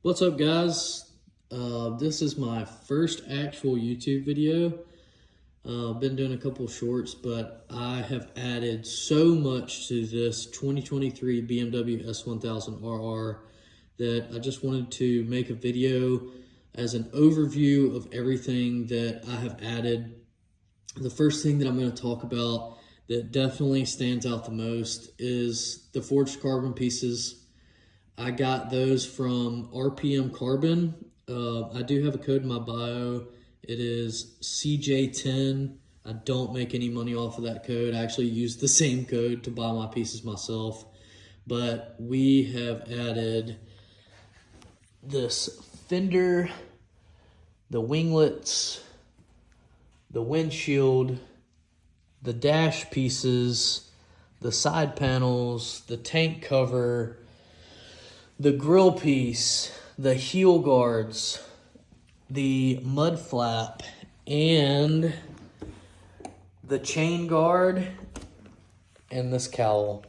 What's up, guys? This is my first actual YouTube video. I've been doing a couple of shorts, but I have added so much to this 2023 BMW S1000RR that I just wanted to make a video as an overview of everything that I have added. The first thing that I'm going to talk about that definitely stands out the most is the forged carbon pieces. I got those from RPM Carbon. I do have a code in my bio. It is CJ10. I don't make any money off of that code. I actually use the same code to buy my pieces myself. But we have added this fender, the winglets, the windshield, the dash pieces, the side panels, the tank cover, the grill piece, the heel guards, the mud flap, and the chain guard, and this cowl.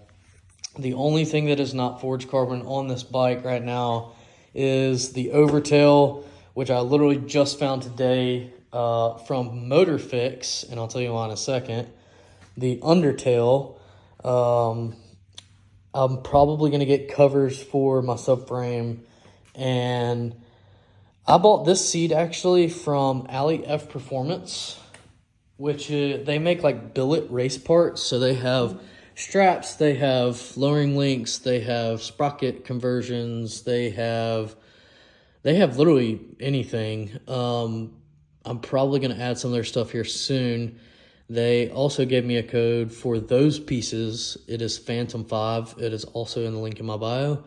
The only thing that is not forged carbon on this bike right now is the overtail, which I literally just found today from Motor Fix, and I'll tell you why in a second. The undertail, I'm probably going to get covers for my subframe, and I bought this seat actually from Alley F Performance, which they make like billet race parts. So they have straps, they have lowering links, they have sprocket conversions, they have literally anything. I'm probably going to add some of their stuff here soon. They also gave me a code for those pieces. It is Phantom 5. It is also in the link in my bio.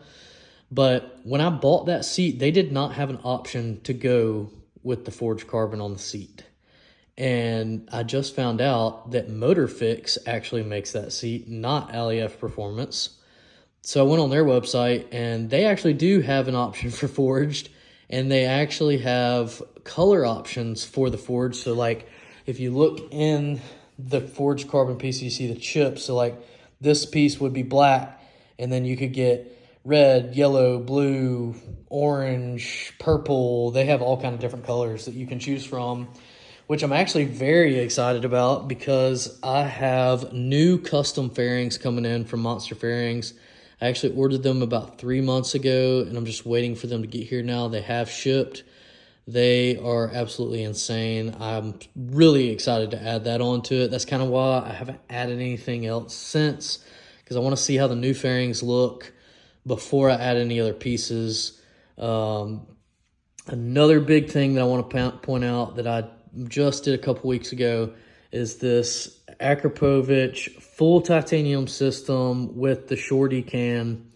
But when I bought that seat, they did not have an option to go with the forged carbon on the seat. And I just found out that Motor Fix actually makes that seat, not Alley F Performance. So I went on their website, and they actually do have an option for forged, and they actually have color options for the forged. So like, if you look in the forged carbon piece, you see the chips. So like this piece would be black, and then you could get red, yellow, blue, orange, purple. They have all kind of different colors that you can choose from, which I'm actually very excited about because I have new custom fairings coming in from Monster Fairings. I actually ordered them about 3 months ago, and I'm just waiting for them to get here now. They have shipped. They are absolutely insane. I'm really excited to add that onto it. That's kind of why I haven't added anything else since, because I want to see how the new fairings look before I add any other pieces. Another big thing that I want to point out that I just did a couple weeks ago is this Akra full titanium system with the Shorty can,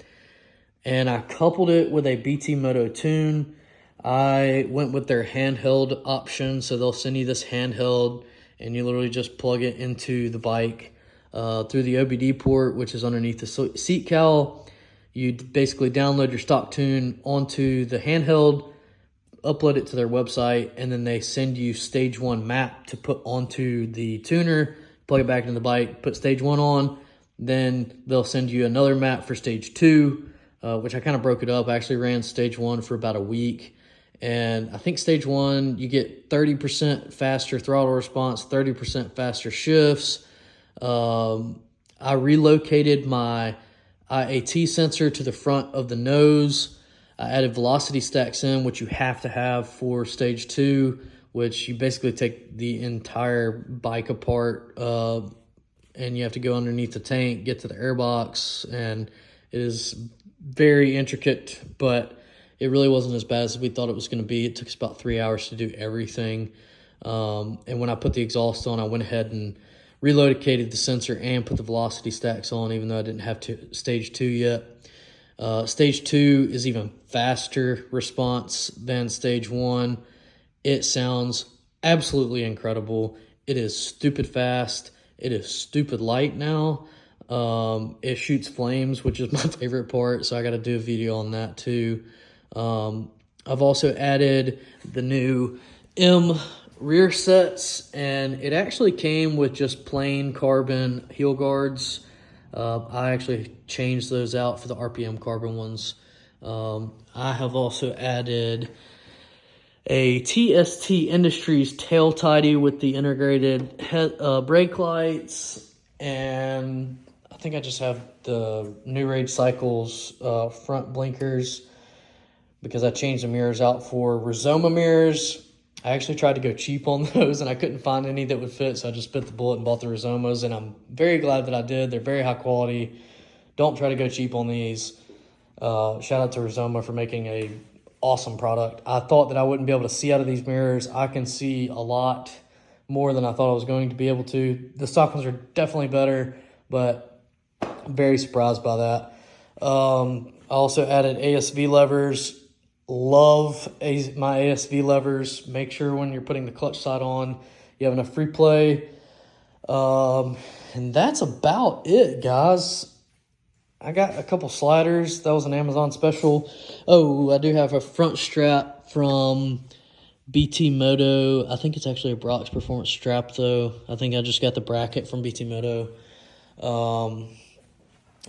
and I coupled it with a BT Moto tune. I went with their handheld option, so they'll send you this handheld, and you literally just plug it into the bike through the OBD port, which is underneath the seat cowl. You basically download your stock tune onto the handheld, upload it to their website, and then they send you stage 1 map to put onto the tuner, plug it back into the bike, put stage 1 on, then they'll send you another map for stage 2, which I kind of broke it up. I actually ran stage 1 for about a week. And I think stage 1, you get 30% faster throttle response, 30% faster shifts. I relocated my IAT sensor to the front of the nose. I added velocity stacks in, which you have to have for stage 2, which you basically take the entire bike apart, and you have to go underneath the tank, get to the airbox, and it is very intricate, but it really wasn't as bad as we thought it was going to be. It took us about 3 hours to do everything. And when I put the exhaust on, I went ahead and relocated the sensor and put the velocity stacks on, even though I didn't have stage 2 yet. Stage 2 is even faster response than stage 1. It sounds absolutely incredible. It is stupid fast. It is stupid light now. It shoots flames, which is my favorite part, so I got to do a video on that too. I've also added the new M rear sets, and it actually came with just plain carbon heel guards. I actually changed those out for the RPM carbon ones. I have also added a TST Industries tail tidy with the integrated brake lights, and I think I just have the New Rage Cycles front blinkers because I changed the mirrors out for Rizoma mirrors. I actually tried to go cheap on those, and I couldn't find any that would fit, so I just bit the bullet and bought the Rizomas, and I'm very glad that I did. They're very high quality. Don't try to go cheap on these. Shout out to Rizoma for making a awesome product. I thought that I wouldn't be able to see out of these mirrors. I can see a lot more than I thought I was going to be able to. The stock ones are definitely better, but I'm very surprised by that. I also added ASV levers. Love my ASV levers. Make sure when you're putting the clutch side on, you have enough free play. And that's about it, guys. I got a couple sliders. That was an Amazon special. Oh, I do have a front strap from BT Moto. I think it's actually a Brock's Performance strap, though. I think I just got the bracket from BT Moto.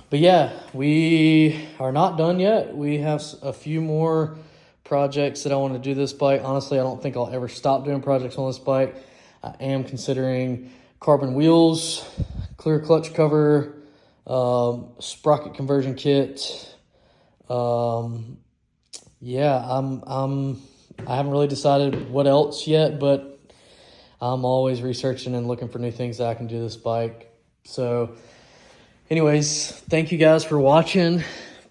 But yeah, we are not done yet. We have a few more projects that I want to do this bike. Honestly, I don't think I'll ever stop doing projects on this bike. I am considering carbon wheels, clear clutch cover, sprocket conversion kit. Yeah, I haven't really decided what else yet, but I'm always researching and looking for new things that I can do this bike. So anyways, thank you guys for watching.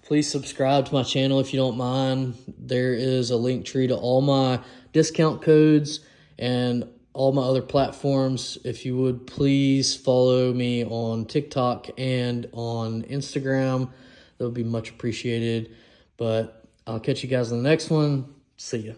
Please subscribe to my channel if you don't mind. There is a link tree to all my discount codes and all my other platforms. If you would please follow me on TikTok and on Instagram, that would be much appreciated. But I'll catch you guys in the next one. See ya.